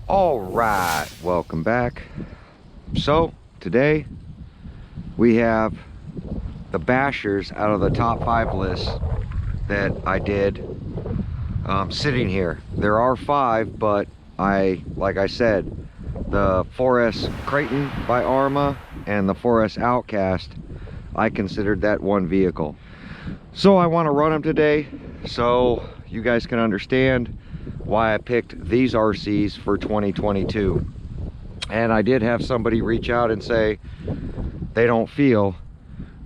All right, welcome back. So today we have the bashers out of the top 5 list that I did sitting here. There are 5, but like I said, the 4S Creighton by Arrma and the 4S Outcast, I considered that one vehicle. So I want to run them today so you guys can understand why I picked these RCs for 2022. And I did have somebody reach out and say they don't feel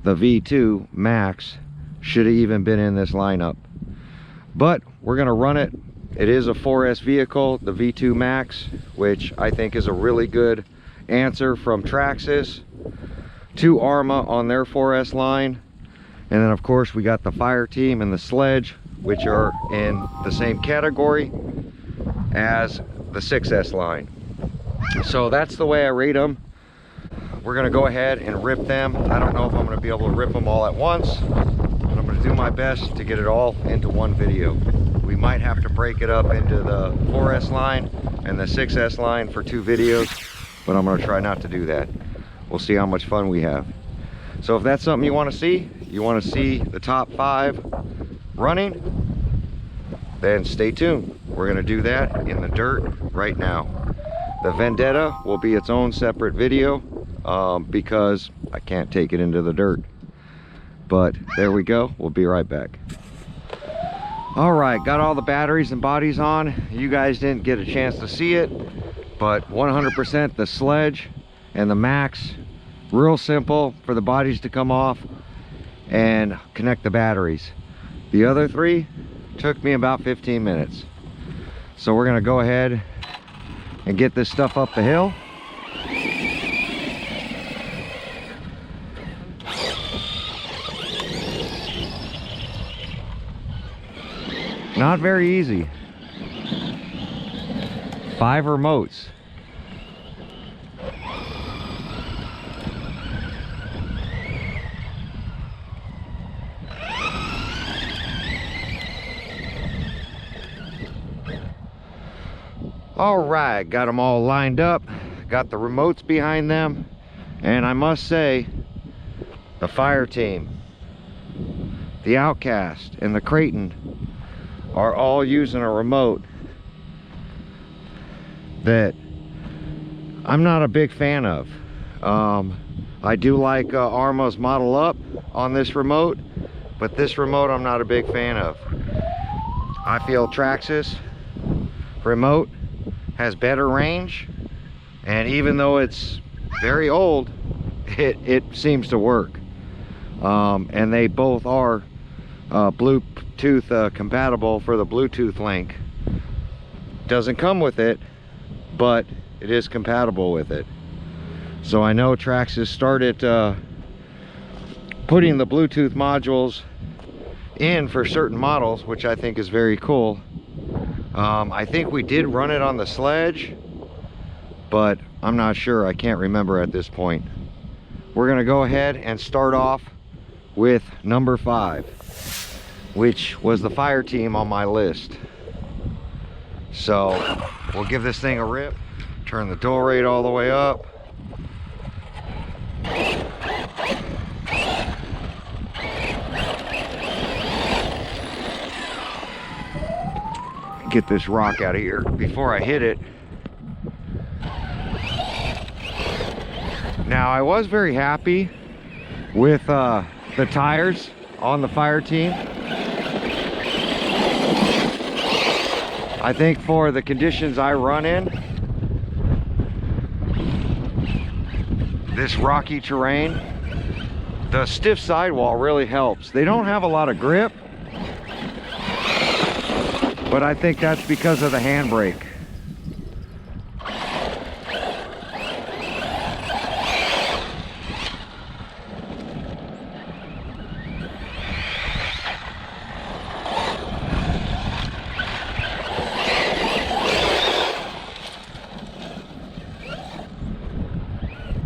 the V2 Max should have even been in this lineup, but we're going to run it. It is a 4S vehicle, the V2 Max, which I think is a really good answer from Traxxas to Arrma on their 4S line. And then of course we got the Fire Team and the Sledge, which are in the same category as the 6S line. So that's the way I rate them. We're gonna go ahead and rip them. I don't know if I'm gonna be able to rip them all at once, but I'm gonna do my best to get it all into one video. We might have to break it up into the 4S line and the 6S line for 2 videos, but I'm gonna try not to do that. We'll see how much fun we have. So if that's something you want to see, the top 5 running, then stay tuned. We're going to do that in the dirt right now. The Vendetta will be its own separate video because I can't take it into the dirt. But there we go. We'll be right back. All right, got all the batteries and bodies on. You guys didn't get a chance to see it, but 100% the Sledge and the Max. Real simple for the bodies to come off and connect the batteries. The other 3 took me about 15 minutes. So we're gonna go ahead and get this stuff up the hill. Not very easy. 5 remotes. All right, got them all lined up, got the remotes behind them, and I must say the Fire Team, the Outcast, and the Creighton are all using a remote that I'm not a big fan of. I do like Arrma's Model Up on this remote, but this remote I'm not a big fan of. I feel Traxxas remote has better range, and even though it's very old, it seems to work. And they both are Bluetooth compatible for the Bluetooth link. Doesn't come with it, but it is compatible with it. So I know Traxxas started putting the Bluetooth modules in for certain models, which I think is very cool. I think we did run it on the Sledge, but I'm not sure. I can't remember at this point. We're going to go ahead and start off with number 5, which was the Fire Team on my list. So we'll give this thing a rip. Turn the door rate all the way up. Get this rock out of here before I hit it. Now I was very happy with the tires on the Fire Team. I think for the conditions I run in, this rocky terrain, the stiff sidewall really helps. They don't have a lot of grip, but I think that's because of the handbrake.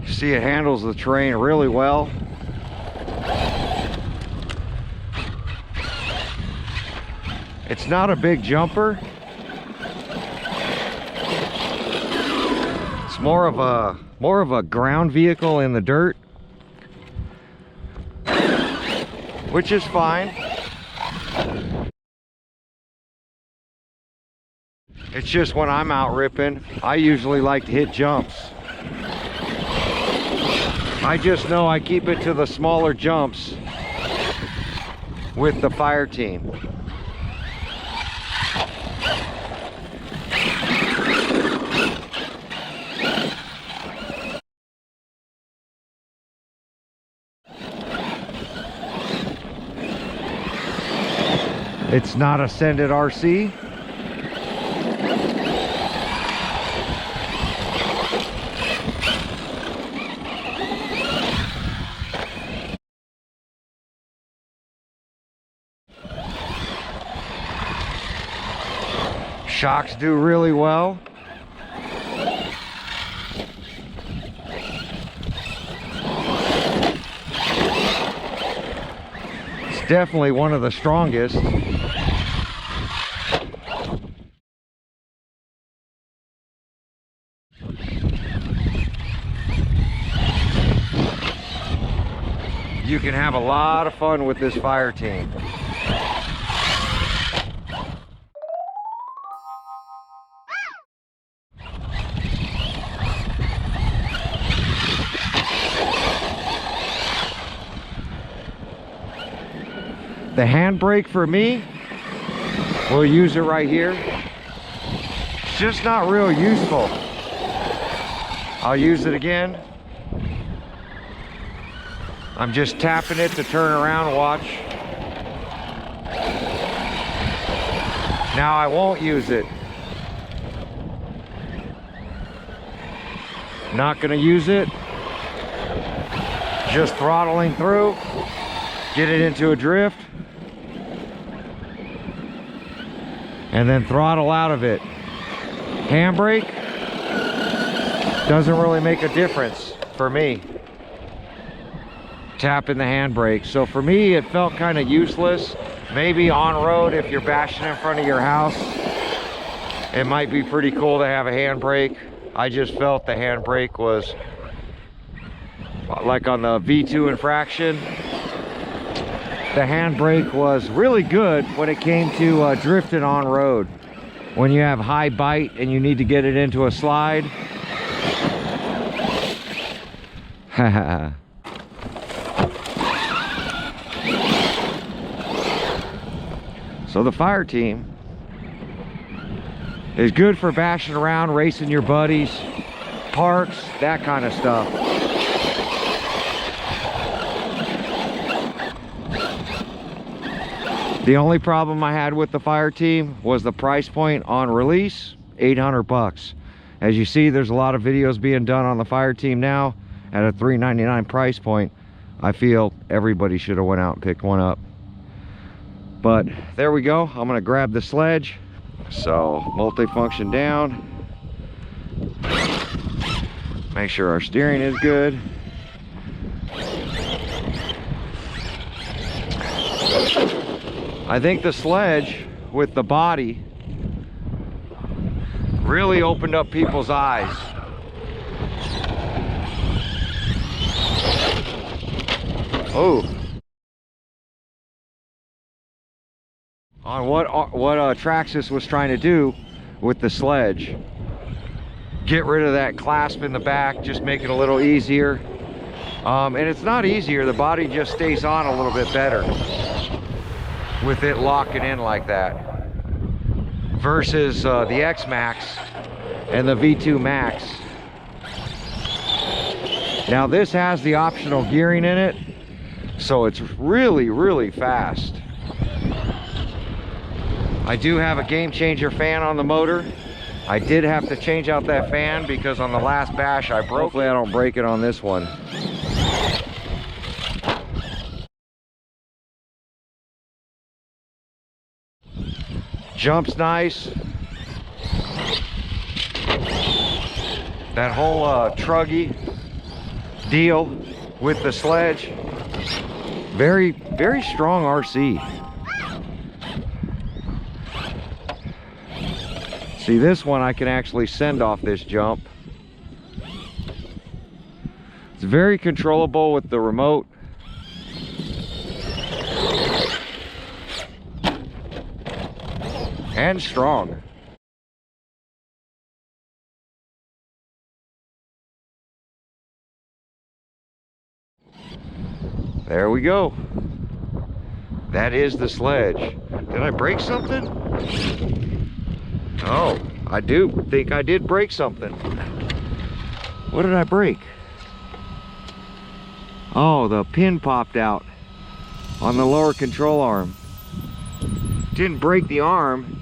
You see, it handles the terrain really well. It's not a big jumper, more of a ground vehicle in the dirt, which is fine. It's just when I'm out ripping, I usually like to hit jumps. I just know I keep it to the smaller jumps with the fire team. It's not a Sendit RC. Shocks do really well. It's definitely one of the strongest. You can have a lot of fun with this fire team. The handbrake for me, we'll use it right here. It's just not real useful. I'll use it again. I'm just tapping it to turn around and watch. Now I won't use it. Not gonna use it. Just throttling through, get it into a drift, and then throttle out of it. Handbrake doesn't really make a difference for me. Tapping the handbrake. So for me, it felt kind of useless. Maybe on road, if you're bashing in front of your house, it might be pretty cool to have a handbrake. I just felt the handbrake was like on the V2 infraction. The handbrake was really good when it came to drifting on road. When you have high bite and you need to get it into a slide. So the fire team is good for bashing around, racing your buddies, parks, that kind of stuff. The only problem I had with the fire team was the price point on release, 800 bucks. As you see, there's a lot of videos being done on the fire team now at a $399 price point. I feel everybody should have went out and picked one up. But there we go. I'm gonna grab the Sledge. So multifunction down. Make sure our steering is good. I think the Sledge with the body really opened up people's eyes. Oh. On what Traxxas was trying to do with the Sledge. Get rid of that clasp in the back, just make it a little easier. And it's not easier, the body just stays on a little bit better with it locking in like that. Versus the X Max and the V2 Max. Now this has the optional gearing in it, so it's really, really fast. I do have a game changer fan on the motor. I did have to change out that fan because on the last bash I broke. Hopefully I don't break it on this one. Jump's nice. That whole truggy deal with the Sledge. Very, very strong RC. See, this one I can actually send off this jump. It's very controllable with the remote. And strong. There we go. That is the Sledge. Did I break something? Oh, I do think I did break something. What did I break? Oh, the pin popped out on the lower control arm. Didn't break the arm,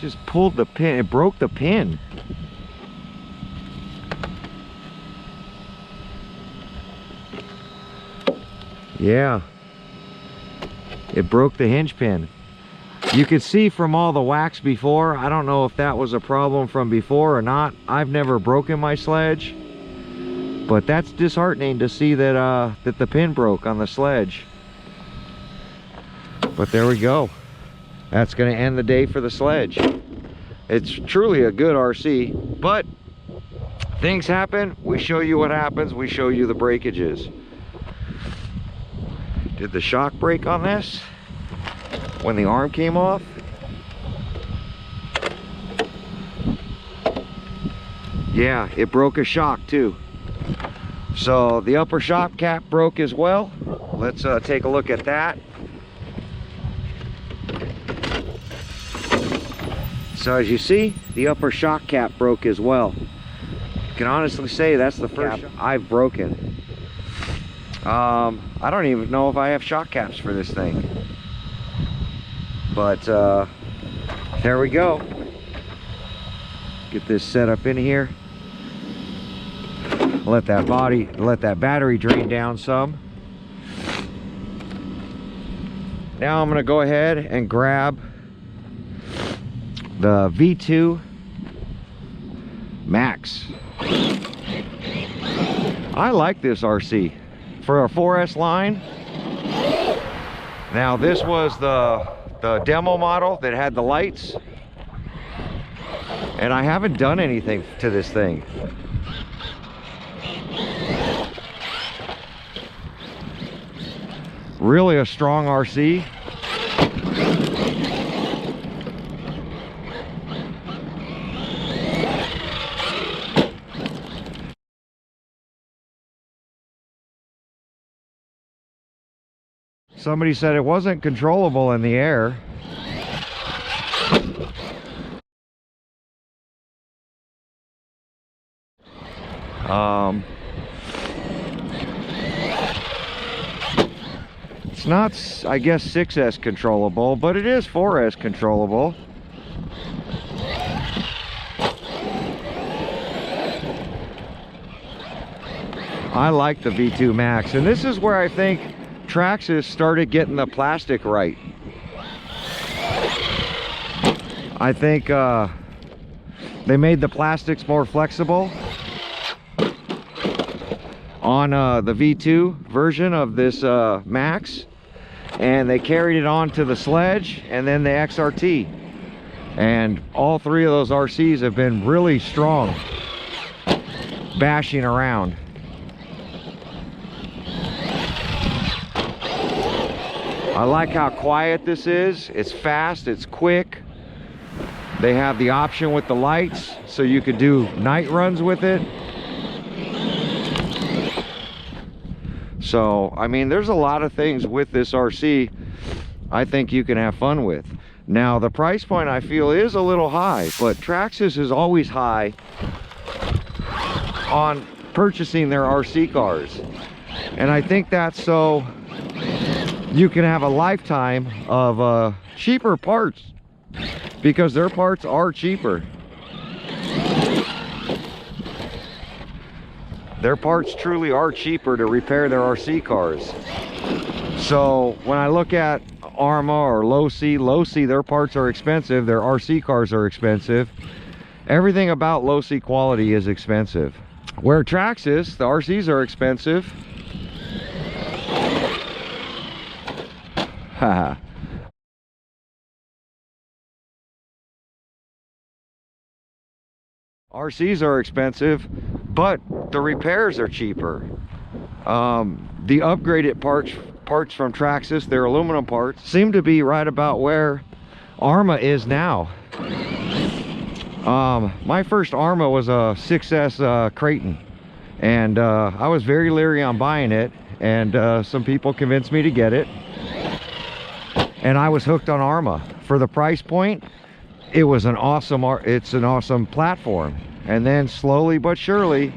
just pulled the pin. It broke the pin. Yeah, it broke the hinge pin. You could see from all the wax before. I don't know if that was a problem from before or not. I've never broken my Sledge, but that's disheartening to see that that the pin broke on the Sledge. But there we go. That's going to end the day for the Sledge. It's truly a good RC, but things happen. We show you what happens. We show you the breakages. Did the shock break on this when the arm came off? Yeah, it broke a shock too. So the upper shock cap broke as well. Let's take a look at that. So as you see, the upper shock cap broke as well. I can honestly say that's the first cap I've broken. I don't even know if I have shock caps for this thing. But there we go. Get this set up in here. Let that battery drain down some. Now I'm gonna go ahead and grab the V2 Max. I like this RC for a 4S line. Now this was the demo model that had the lights, and I haven't done anything to this thing. Really a strong RC. Somebody said it wasn't controllable in the air. It's not, I guess, 6S controllable, but it is 4S controllable. I like the V2 Max, and this is where I think Traxxas started getting the plastic right. I think they made the plastics more flexible on the V2 version of this Max, and they carried it on to the Sledge and then the XRT, and all three of those RCs have been really strong bashing around. I like how quiet this is. It's fast, it's quick. They have the option with the lights, so you could do night runs with it. So, I mean, there's a lot of things with this RC I think you can have fun with. Now, the price point I feel is a little high, but Traxxas is always high on purchasing their RC cars. And I think that's so you can have a lifetime of cheaper parts, because their parts are cheaper. Their parts truly are cheaper to repair their RC cars. So when I look at Arrma or Low-C, their parts are expensive, their RC cars are expensive. Everything about Low-C quality is expensive. Where Traxxas, the RCs are expensive. Haha. RCs are expensive, but the repairs are cheaper. The upgraded parts from Traxxas, their aluminum parts, seem to be right about where Arrma is now. My first Arrma was a 6S Creighton, and I was very leery on buying it, and some people convinced me to get it, and I was hooked on Arrma. For the price point, it was an awesome platform. And then slowly but surely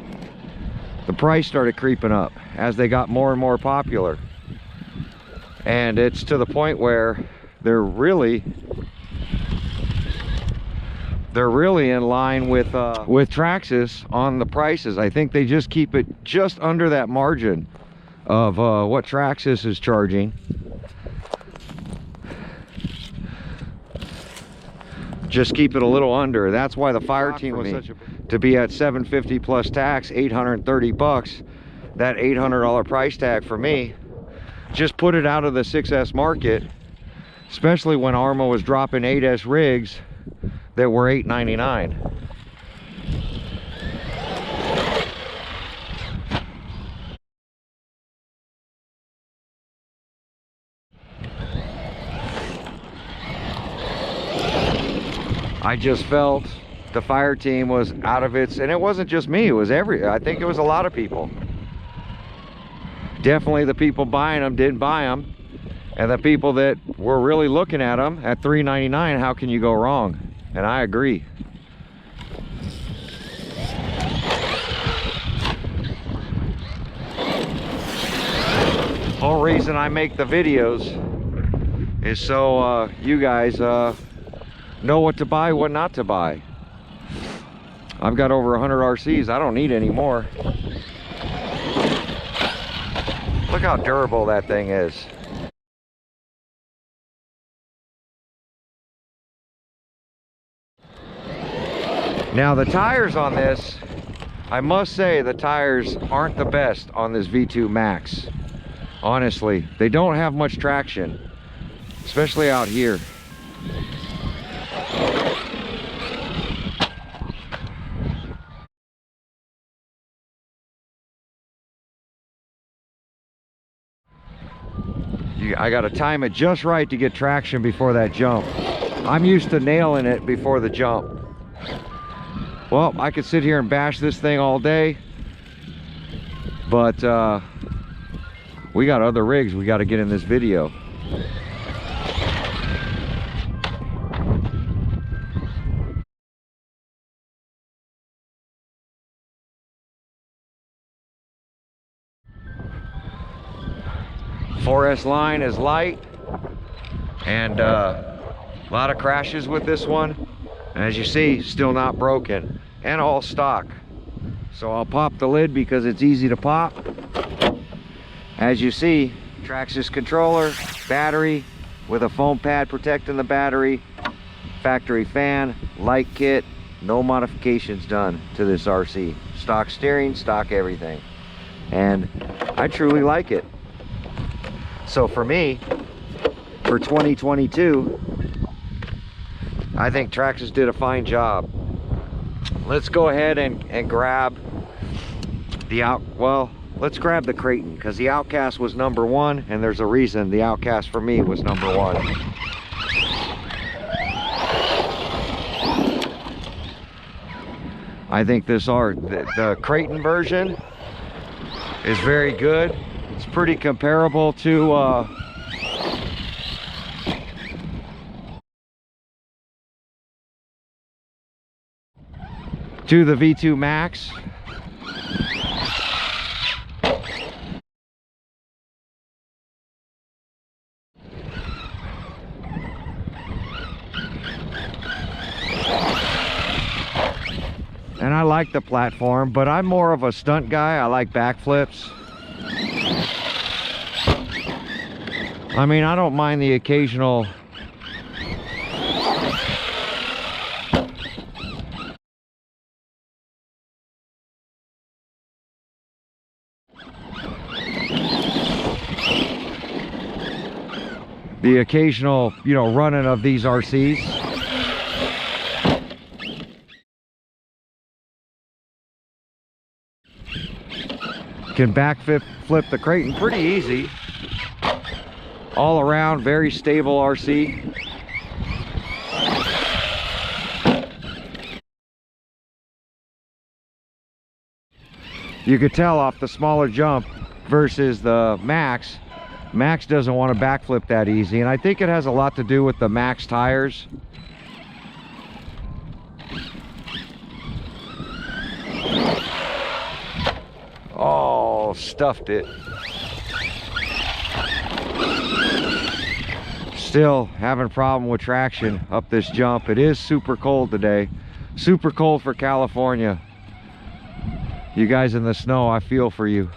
the price started creeping up as they got more and more popular, and it's to the point where they're really in line with Traxxas on the prices. I think they just keep it just under that margin of what Traxxas is charging. Just keep it a little under. That's why the fire team was to be at $750 plus tax, $830. That $800 price tag for me just put it out of the 6S market, especially when Arrma was dropping 8S rigs that were $899. I just felt the fire team was out of its, and it wasn't just me, it was I think it was a lot of people. Definitely the people buying them didn't buy them, and the people that were really looking at them at $399, how can you go wrong? And I agree. Whole reason I make the videos is so you guys know what to buy, what not to buy. I've got over 100 RCs. I don't need any more. Look how durable that thing is. Now the tires on this, I must say the tires aren't the best on this V2 Max. Honestly, they don't have much traction, especially out here. I got to time it just right to get traction before that jump. I'm used to nailing it before the jump. Well, I could sit here and bash this thing all day, but we got other rigs we got to get in this video. Forest line is light, and a lot of crashes with this one. And as you see, still not broken, and all stock. So I'll pop the lid because it's easy to pop. As you see, Traxxas controller, battery with a foam pad protecting the battery, factory fan, light kit, no modifications done to this RC. Stock steering, stock everything. And I truly like it. So for me, for 2022, I think Traxxas did a fine job. Let's go ahead and grab the let's grab the Creighton, because the Outcast was #1, and there's a reason the Outcast for me was #1. I think the Creighton version is very good. It's pretty comparable to the V2 Max. And I like the platform, but I'm more of a stunt guy. I like backflips. I mean, I don't mind the occasional you know, running of these RCs. Can flip the Creighton pretty easy. All around, very stable RC. You could tell off the smaller jump versus the Max. Max doesn't want to backflip that easy, and I think it has a lot to do with the Max tires. Oh, stuffed it. Still having a problem with traction up this jump. It is super cold today. Super cold for California. You guys in the snow, I feel for you.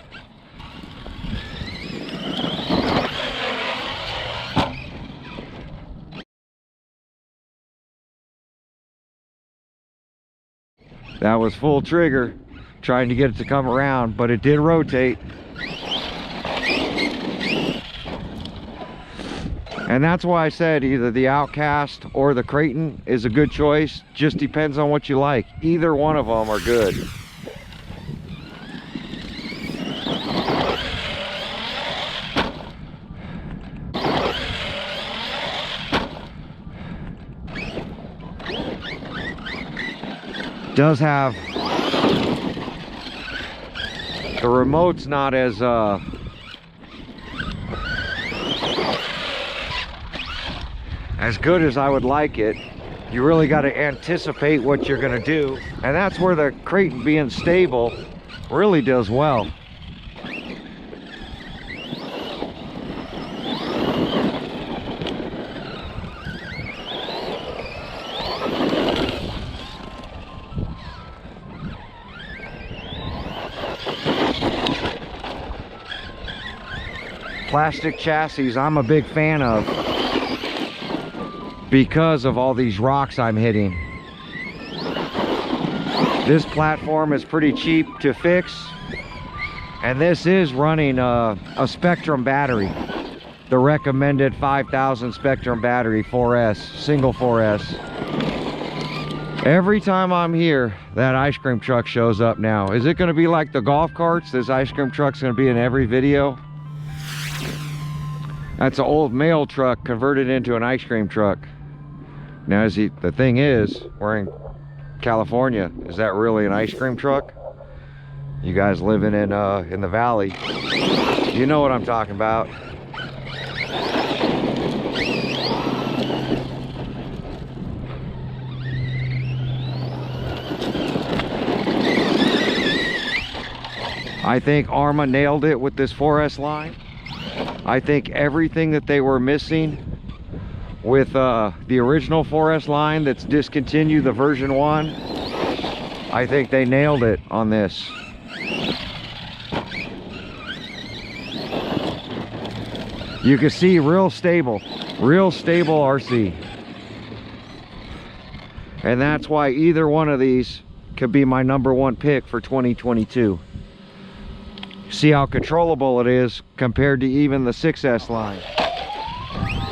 That was full trigger, trying to get it to come around, but it did rotate. And that's why I said either the Outcast or the Creighton is a good choice. Just depends on what you like. Either one of them are good. Does have the remote's not as good as I would like it. You really got to anticipate what you're going to do, and that's where the Creighton being stable really does well. Plastic chassis I'm a big fan of because of all these rocks I'm hitting. This platform is pretty cheap to fix, and this is running a Spectrum battery, the recommended 5,000 Spectrum battery 4S, single 4S. Every time I'm here, that ice cream truck shows up now. Is it going to be like the golf carts? This ice cream truck's going to be in every video? That's an old mail truck converted into an ice cream truck. Now, the thing is, we're in California. Is that really an ice cream truck? You guys living in the valley, you know what I'm talking about. I think Arrma nailed it with this 4S line. I think everything that they were missing with the original 4S line that's discontinued, the version 1, I think they nailed it on this. You can see real stable RC. And that's why either one of these could be my #1 pick for 2022. See how controllable it is compared to even the 6S line.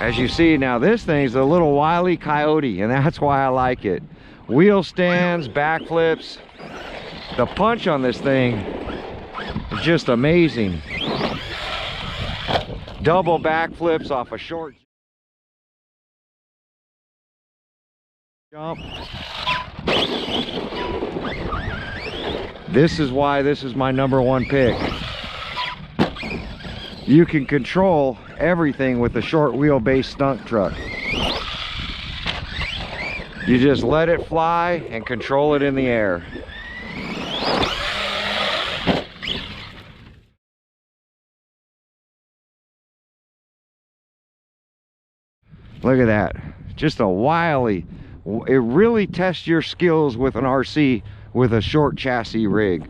As you see now, this thing's a little wily coyote, and that's why I like it. Wheel stands, backflips. The punch on this thing is just amazing. Double backflips off a short jump. This is why this is my #1 pick. You can control everything with a short wheelbase stunt truck. You just let it fly and control it in the air. Look at that. Just a wily. It really tests your skills with an RC with a short chassis rig.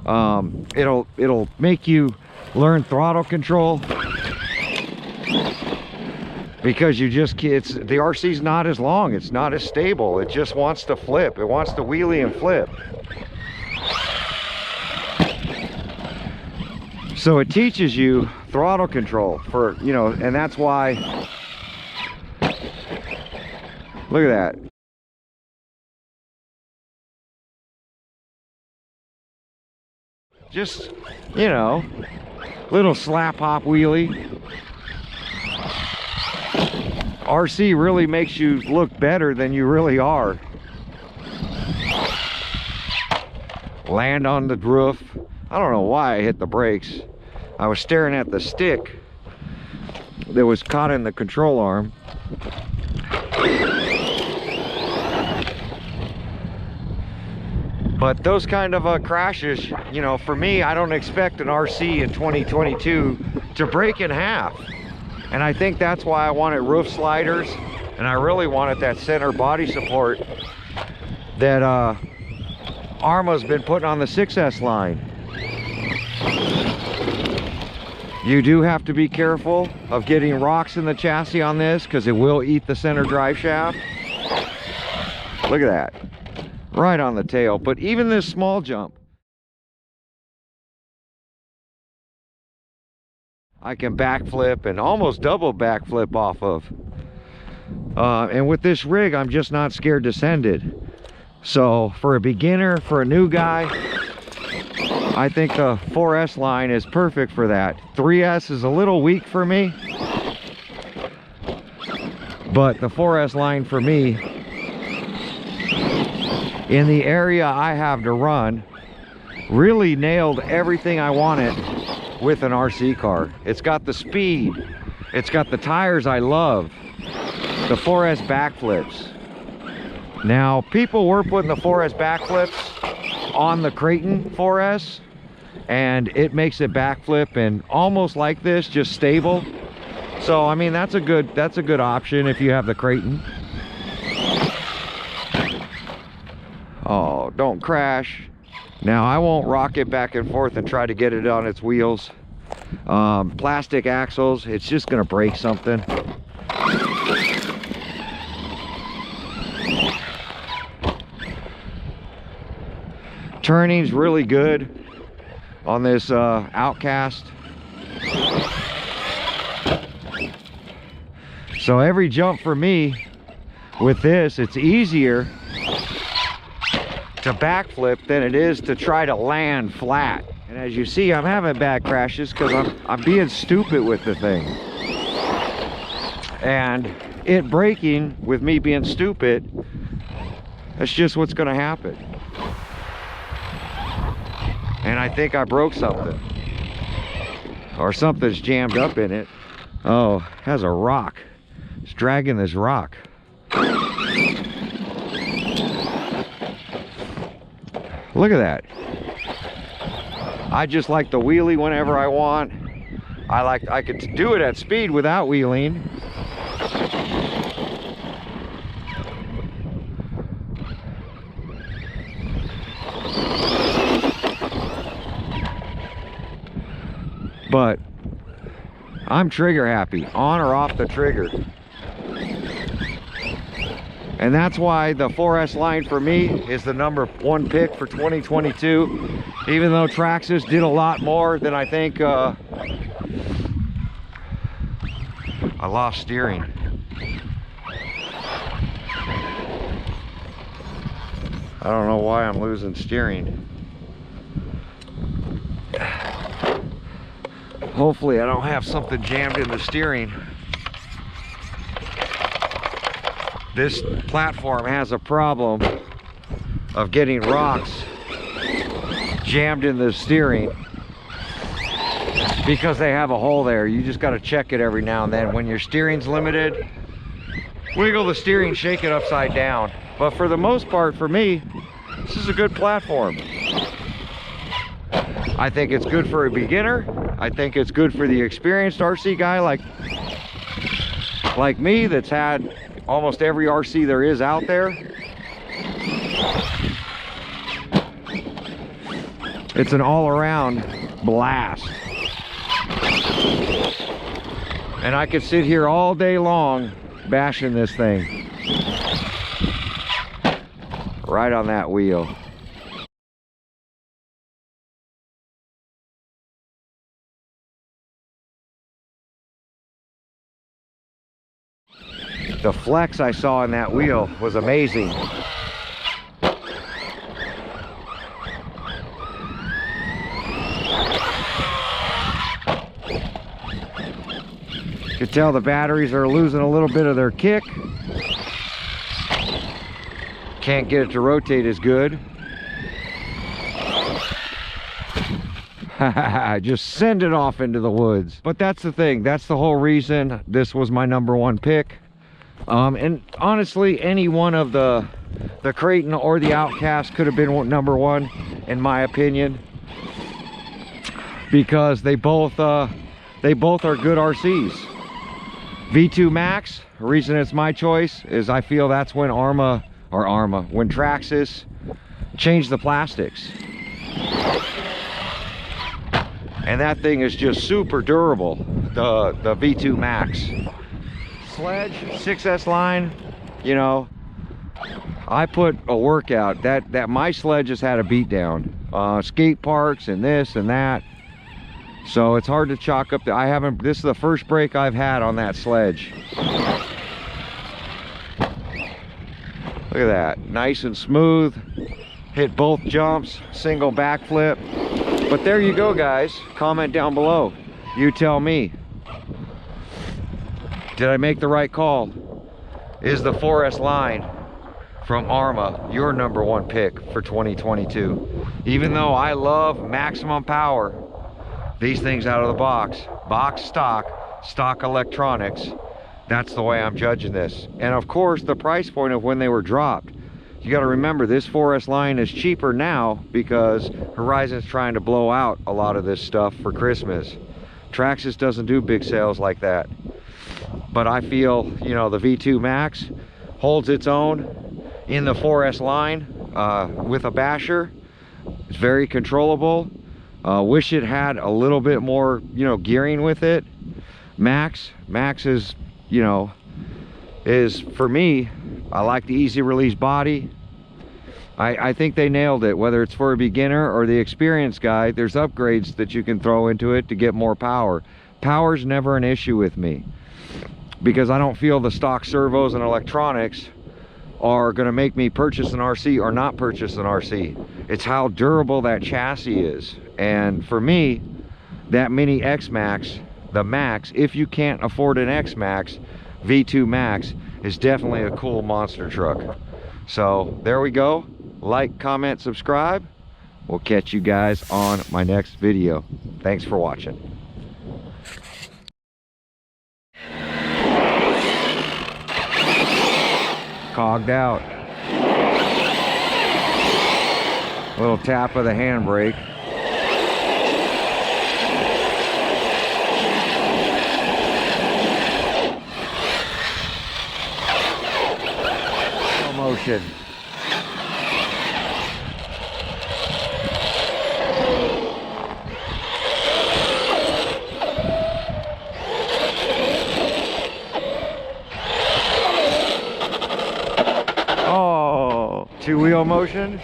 It'll make you learn throttle control, because the RC's not as long, it's not as stable, it just wants to flip, it wants to wheelie and flip. So it teaches you throttle control for, you know, and that's why, look at that. Just, you know, little slap hop wheelie. RC really makes you look better than you really are. Land on the roof. I don't know why I hit the brakes. I was staring at the stick that was caught in the control arm. But those kind of crashes, you know, for me, I don't expect an RC in 2022 to break in half. And I think that's why I wanted roof sliders, and I really wanted that center body support that Arrma's been putting on the 6S line. You do have to be careful of getting rocks in the chassis on this, because it will eat the center drive shaft. Look at that. Right on the tail. But even this small jump, I can backflip and almost double backflip off of. And with this rig, I'm just not scared to send it. So for a beginner, for a new guy, I think the 4S line is perfect for that. 3S is a little weak for me, but the 4S line for me, in the area I have to run, really nailed everything I wanted with an RC car. It's got the speed, it's got the tires I love, the 4S backflips. Now, people were putting the 4S backflips on the Creighton 4S, and it makes it backflip and almost like this, just stable. So I mean, that's a good option if you have the Creighton. Oh, don't crash. Now, I won't rock it back and forth and try to get it on its wheels. Plastic axles, it's just gonna break something. Turning's really good on this Outcast. So every jump for me with this, it's easier to backflip than it is to try to land flat. And as you see, I'm having bad crashes because I'm being stupid with the thing. And it breaking with me being stupid, that's just what's gonna happen. And I think I broke something. Or something's jammed up in it. Oh, it has a rock. It's dragging this rock. Look at that. I just like the wheelie whenever I want. I could do it at speed without wheeling. But I'm trigger happy, on or off the trigger. And that's why the 4S line for me is the #1 pick for 2022. Even though Traxxas did a lot more than I think. I lost steering. I don't know why I'm losing steering. Hopefully I don't have something jammed in the steering. This platform has a problem of getting rocks jammed in the steering because they have a hole there. You just got to check it every now and then. When your steering's limited, wiggle the steering, shake it upside down. But for the most part, for me, this is a good platform. I think it's good for a beginner. I think it's good for the experienced RC guy like me that's had almost every RC there is out there. It's an all-around blast. And I could sit here all day long bashing this thing. Right on that wheel. The flex I saw in that wheel was amazing. You can tell the batteries are losing a little bit of their kick. Can't get it to rotate as good. Just send it off into the woods. But that's the thing. That's the whole reason this was my #1 pick. And honestly, any one of the Creighton or the Outcast could have been #1, in my opinion, because they both are good RCs. V2 Max, the reason it's my choice is I feel that's when when Traxxas changed the plastics. And that thing is just super durable, the V2 Max. Sledge 6S line, you know, I put a workout that my Sledge has had a beat down. Skate parks and this and that. So it's hard to chalk up this is the first break I've had on that Sledge. Look at that, nice and smooth. Hit both jumps, single backflip. But there you go, guys. Comment down below. You tell me. Did I make the right call? Is the 4S line from Arrma your #1 pick for 2022? Even though I love maximum power, these things out of the box stock electronics, that's the way I'm judging this. And of course, the price point of when they were dropped. You got to remember, this 4S line is cheaper now because Horizon's trying to blow out a lot of this stuff for Christmas. Traxxas doesn't do big sales like that. But I feel, you know, the V2 Max holds its own in the 4S line with a basher. It's very controllable. Wish it had a little bit more, you know, gearing with it. Max is, you know, is for me, I like the easy release body. I think they nailed it. Whether it's for a beginner or the experienced guy, there's upgrades that you can throw into it to get more power. Power's never an issue with me, because I don't feel the stock servos and electronics are going to make me purchase an RC or not purchase an RC. It's how durable that chassis is. And for me, that Mini X-Max, the Max, if you can't afford an X-Max, V2 Max is definitely a cool monster truck. So there we go. Like, comment, subscribe. We'll catch you guys on my next video. Thanks for watching. Cogged out. Little tap of the handbrake. No motion. Oh, two-wheel motion.